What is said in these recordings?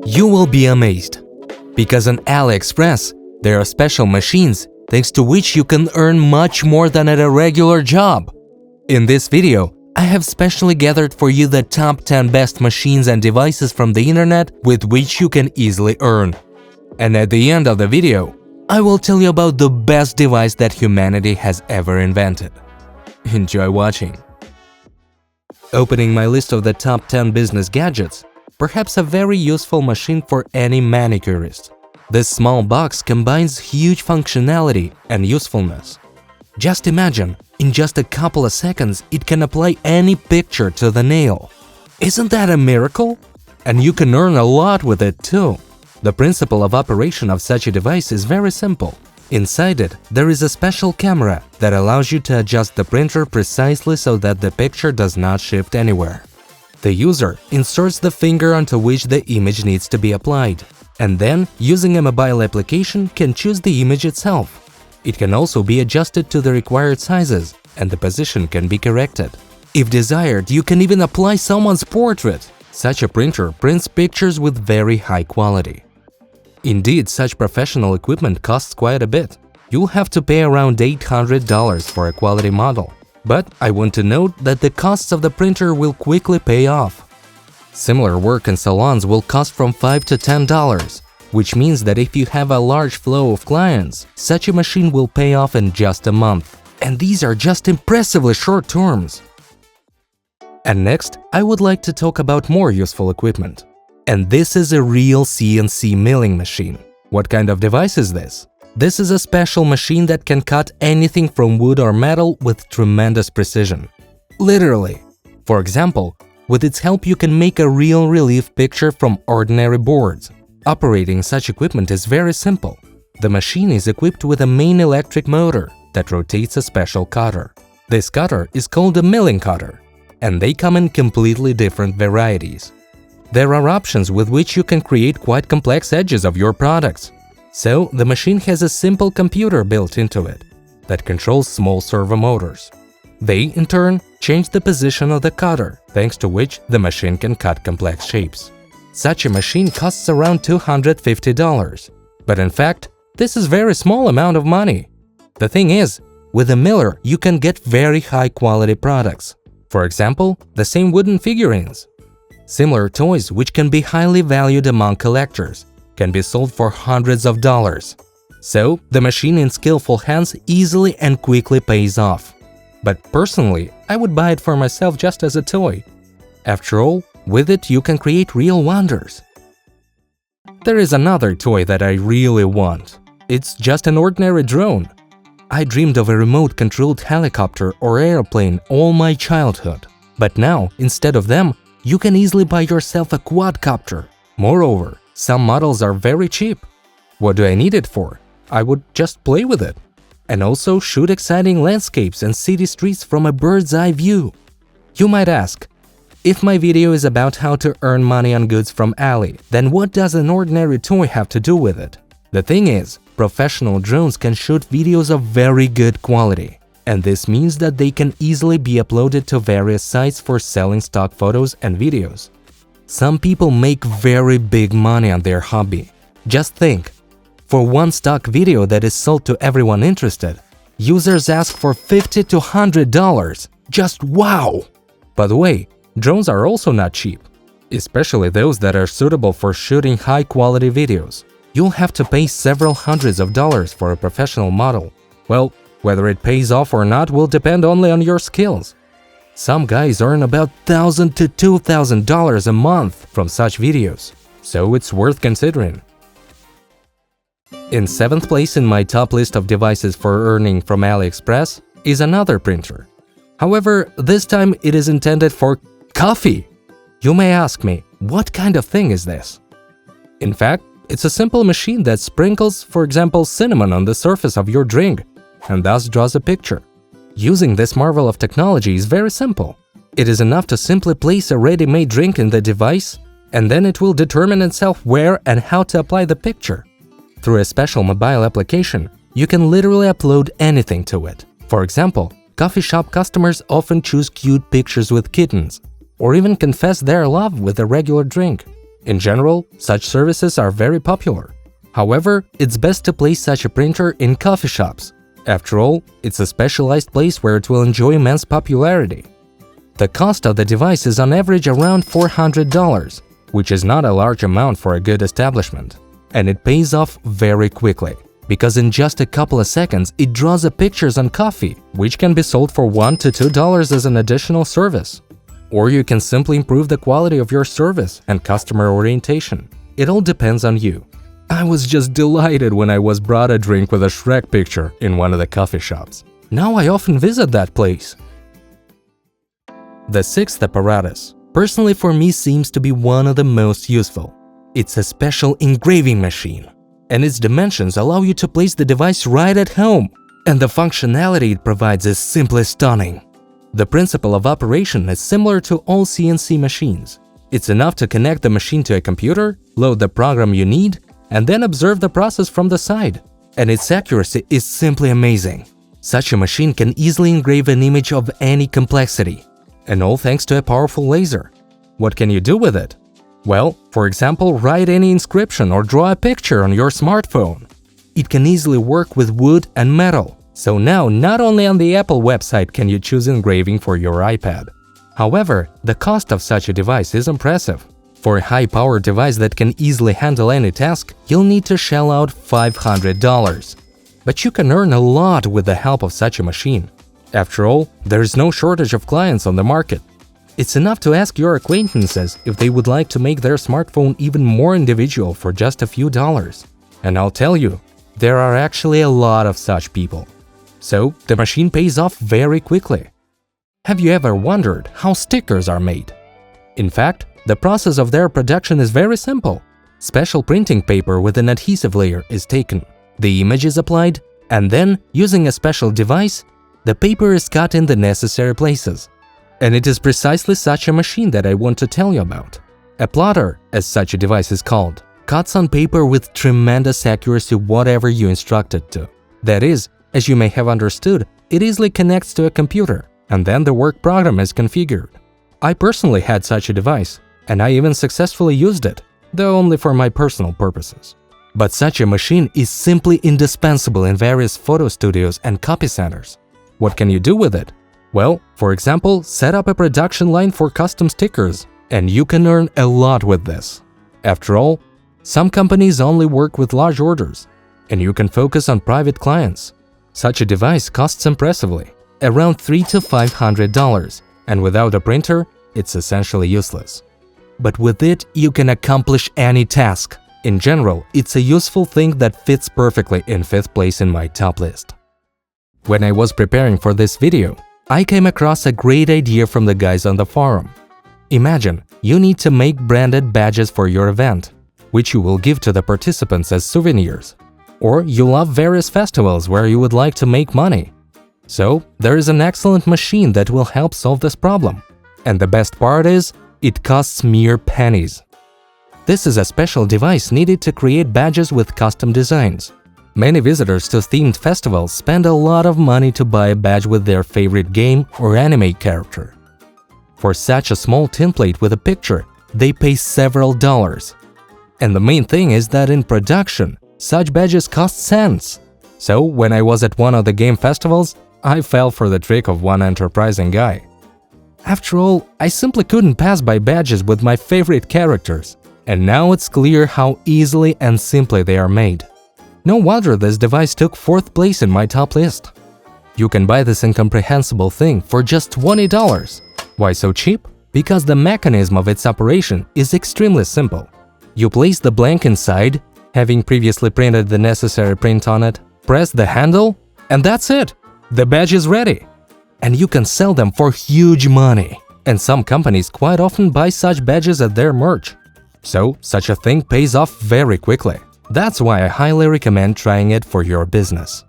You will be amazed, because on AliExpress there are special machines thanks to which you can earn much more than at a regular job. In this video, I have specially gathered for you the top 10 best machines and devices from the internet with which you can easily earn. And at the end of the video, I will tell you about the best device that humanity has ever invented. Enjoy watching. Opening my list of the top 10 business gadgets, perhaps a very useful machine for any manicurist. This small box combines huge functionality and usefulness. Just imagine, in just a couple of seconds, it can apply any picture to the nail. Isn't that a miracle? And you can earn a lot with it too. The principle of operation of such a device is very simple. Inside it, there is a special camera that allows you to adjust the printer precisely so that the picture does not shift anywhere. The user inserts the finger onto which the image needs to be applied, and then, using a mobile application, can choose the image itself. It can also be adjusted to the required sizes, and the position can be corrected. If desired, you can even apply someone's portrait. Such a printer prints pictures with very high quality. Indeed, such professional equipment costs quite a bit. You'll have to pay around $800 for a quality model. But I want to note that the costs of the printer will quickly pay off. Similar work in salons will cost from $5 to $10, which means that if you have a large flow of clients, such a machine will pay off in just a month. And these are just impressively short terms. And next, I would like to talk about more useful equipment. And this is a real CNC milling machine. What kind of device is this? This is a special machine that can cut anything from wood or metal with tremendous precision. Literally. For example, with its help you can make a real relief picture from ordinary boards. Operating such equipment is very simple. The machine is equipped with a main electric motor that rotates a special cutter. This cutter is called a milling cutter, and they come in completely different varieties. There are options with which you can create quite complex edges of your products. So, the machine has a simple computer built into it that controls small servo motors. They, in turn, change the position of the cutter, thanks to which the machine can cut complex shapes. Such a machine costs around $250, but in fact, this is a very small amount of money. The thing is, with a miller, you can get very high-quality products. For example, the same wooden figurines. Similar toys, which can be highly valued among collectors, can be sold for hundreds of dollars. So, the machine in skillful hands easily and quickly pays off. But personally, I would buy it for myself just as a toy. After all, with it you can create real wonders. There is another toy that I really want. It's just an ordinary drone. I dreamed of a remote-controlled helicopter or airplane all my childhood. But now, instead of them, you can easily buy yourself a quadcopter. Moreover, some models are very cheap. What do I need it for? I would just play with it. And also shoot exciting landscapes and city streets from a bird's eye view. You might ask, if my video is about how to earn money on goods from Ali, then what does an ordinary toy have to do with it? The thing is, professional drones can shoot videos of very good quality. And this means that they can easily be uploaded to various sites for selling stock photos and videos. Some people make very big money on their hobby. Just think, for one stock video that is sold to everyone interested, users ask for $50 to $100. Just wow! By the way, drones are also not cheap, especially those that are suitable for shooting high-quality videos. You'll have to pay several hundreds of dollars for a professional model. Well, whether it pays off or not will depend only on your skills. Some guys earn about $1,000 to $2,000 a month from such videos, so it's worth considering. In 7th place in my top list of devices for earning from AliExpress is another printer. However, this time it is intended for coffee. You may ask me, what kind of thing is this? In fact, it's a simple machine that sprinkles, for example, cinnamon on the surface of your drink, and thus draws a picture. Using this marvel of technology is very simple. It is enough to simply place a ready-made drink in the device, and then it will determine itself where and how to apply the picture. Through a special mobile application, you can literally upload anything to it. For example, coffee shop customers often choose cute pictures with kittens, or even confess their love with a regular drink. In general, such services are very popular. However, it's best to place such a printer in coffee shops. After all, it's a specialized place where it will enjoy immense popularity. The cost of the device is on average around $400, which is not a large amount for a good establishment. And it pays off very quickly, because in just a couple of seconds it draws the pictures on coffee, which can be sold for $1 to $2 as an additional service. Or you can simply improve the quality of your service and customer orientation. It all depends on you. I was just delighted when I was brought a drink with a Shrek picture in one of the coffee shops. Now I often visit that place. The sixth apparatus, personally for me, seems to be one of the most useful. It's a special engraving machine, and its dimensions allow you to place the device right at home, and the functionality it provides is simply stunning. The principle of operation is similar to all CNC machines. It's enough to connect the machine to a computer, load the program you need, and then observe the process from the side. And its accuracy is simply amazing. Such a machine can easily engrave an image of any complexity, and all thanks to a powerful laser. What can you do with it? Well, for example, write any inscription or draw a picture on your smartphone. It can easily work with wood and metal. So now, not only on the Apple website can you choose engraving for your iPad. However, the cost of such a device is impressive. For a high-powered device that can easily handle any task, you'll need to shell out $500. But you can earn a lot with the help of such a machine. After all, there's no shortage of clients on the market. It's enough to ask your acquaintances if they would like to make their smartphone even more individual for just a few dollars. And I'll tell you, there are actually a lot of such people. So, the machine pays off very quickly. Have you ever wondered how stickers are made? In fact, the process of their production is very simple. Special printing paper with an adhesive layer is taken, the image is applied, and then, using a special device, the paper is cut in the necessary places. And it is precisely such a machine that I want to tell you about. A plotter, as such a device is called, cuts on paper with tremendous accuracy whatever you instruct it to. That is, as you may have understood, it easily connects to a computer, and then the work program is configured. I personally had such a device, and I even successfully used it, though only for my personal purposes. But such a machine is simply indispensable in various photo studios and copy centers. What can you do with it? Well, for example, set up a production line for custom stickers, and you can earn a lot with this. After all, some companies only work with large orders, and you can focus on private clients. Such a device costs impressively, around $300 to $500, and without a printer, it's essentially useless. But with it, you can accomplish any task. In general, it's a useful thing that fits perfectly in 5th place in my top list. When I was preparing for this video, I came across a great idea from the guys on the forum. Imagine, you need to make branded badges for your event, which you will give to the participants as souvenirs. Or you love various festivals where you would like to make money. So, there is an excellent machine that will help solve this problem. And the best part is, it costs mere pennies. This is a special device needed to create badges with custom designs. Many visitors to themed festivals spend a lot of money to buy a badge with their favorite game or anime character. For such a small tinplate with a picture, they pay several dollars. And the main thing is that in production, such badges cost cents. So when I was at one of the game festivals, I fell for the trick of one enterprising guy. After all, I simply couldn't pass by badges with my favorite characters, and now it's clear how easily and simply they are made. No wonder this device took 4th place in my top list. You can buy this incomprehensible thing for just $20. Why so cheap? Because the mechanism of its operation is extremely simple. You place the blank inside, having previously printed the necessary print on it, press the handle, and that's it! The badge is ready! And you can sell them for huge money. And some companies quite often buy such badges at their merch. So, such a thing pays off very quickly. That's why I highly recommend trying it for your business.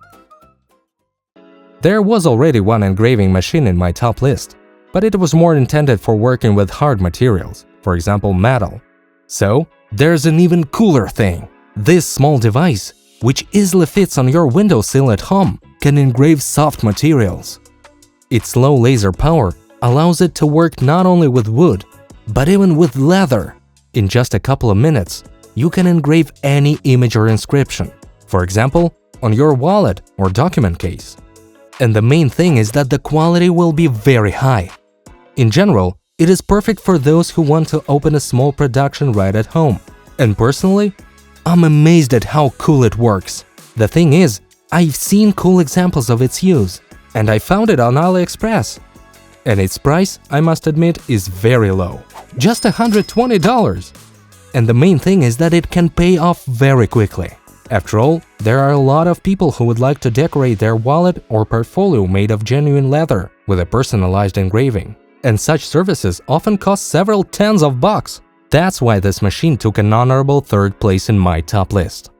There was already one engraving machine in my top list, but it was more intended for working with hard materials, for example metal. So, there's an even cooler thing. This small device, which easily fits on your windowsill at home, can engrave soft materials. Its low laser power allows it to work not only with wood, but even with leather. In just a couple of minutes, you can engrave any image or inscription, for example, on your wallet or document case. And the main thing is that the quality will be very high. In general, it is perfect for those who want to open a small production right at home. And personally, I'm amazed at how cool it works. The thing is, I've seen cool examples of its use, and I found it on AliExpress. And its price, I must admit, is very low. Just $120. And the main thing is that it can pay off very quickly. After all, there are a lot of people who would like to decorate their wallet or portfolio made of genuine leather with a personalized engraving. And such services often cost several tens of bucks. That's why this machine took an honorable third place in my top list.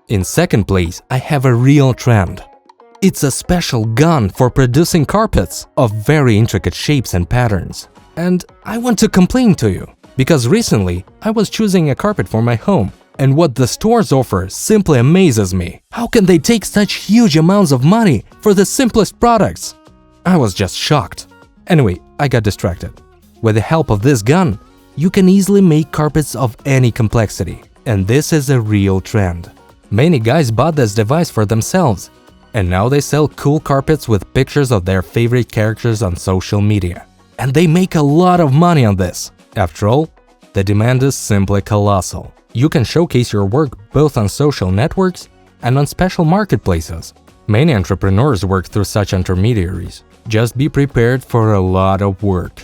In second place, I have a real trend. It's a special gun for producing carpets of very intricate shapes and patterns. And I want to complain to you, because recently I was choosing a carpet for my home, and what the stores offer simply amazes me. How can they take such huge amounts of money for the simplest products? I was just shocked. Anyway, I got distracted. With the help of this gun, you can easily make carpets of any complexity, and this is a real trend. Many guys bought this device for themselves, and now they sell cool carpets with pictures of their favorite characters on social media. And they make a lot of money on this. After all, the demand is simply colossal. You can showcase your work both on social networks and on special marketplaces. Many entrepreneurs work through such intermediaries. Just be prepared for a lot of work.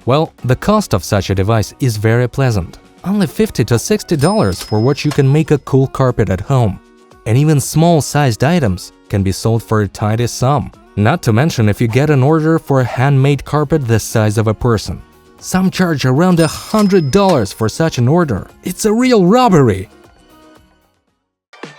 Well, the cost of such a device is very pleasant. Only $50 to $60 for what you can make a cool carpet at home. And even small-sized items can be sold for a tidy sum. Not to mention if you get an order for a handmade carpet the size of a person. Some charge around $100 for such an order. It's a real robbery!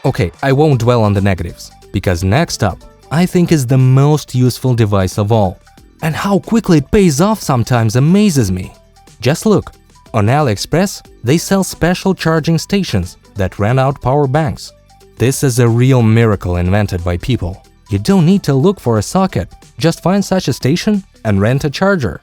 Okay, I won't dwell on the negatives, because next up, I think is the most useful device of all. And how quickly it pays off sometimes amazes me. Just look, on AliExpress, they sell special charging stations that rent out power banks. This is a real miracle invented by people. You don't need to look for a socket, just find such a station and rent a charger.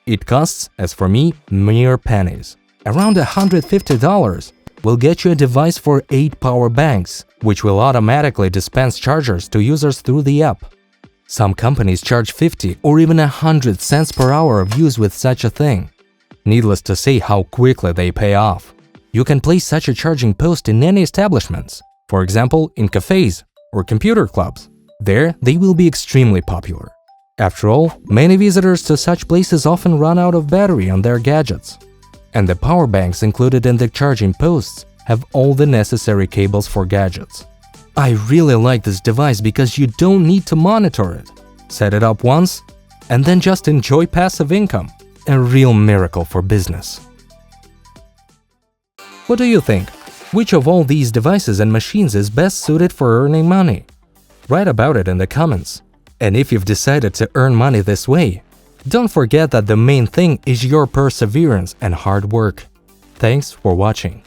It costs, as for me, mere pennies. Around $150 will get you a device for 8 power banks, which will automatically dispense chargers to users through the app. Some companies charge 50 or even 100 cents per hour of use with such a thing. Needless to say how quickly they pay off. You can place such a charging post in any establishments, for example, in cafes or computer clubs. There, they will be extremely popular. After all, many visitors to such places often run out of battery on their gadgets. And the power banks included in the charging posts have all the necessary cables for gadgets. I really like this device because you don't need to monitor it. Set it up once, and then just enjoy passive income. A real miracle for business. What do you think? Which of all these devices and machines is best suited for earning money? Write about it in the comments. And if you've decided to earn money this way, don't forget that the main thing is your perseverance and hard work. Thanks for watching.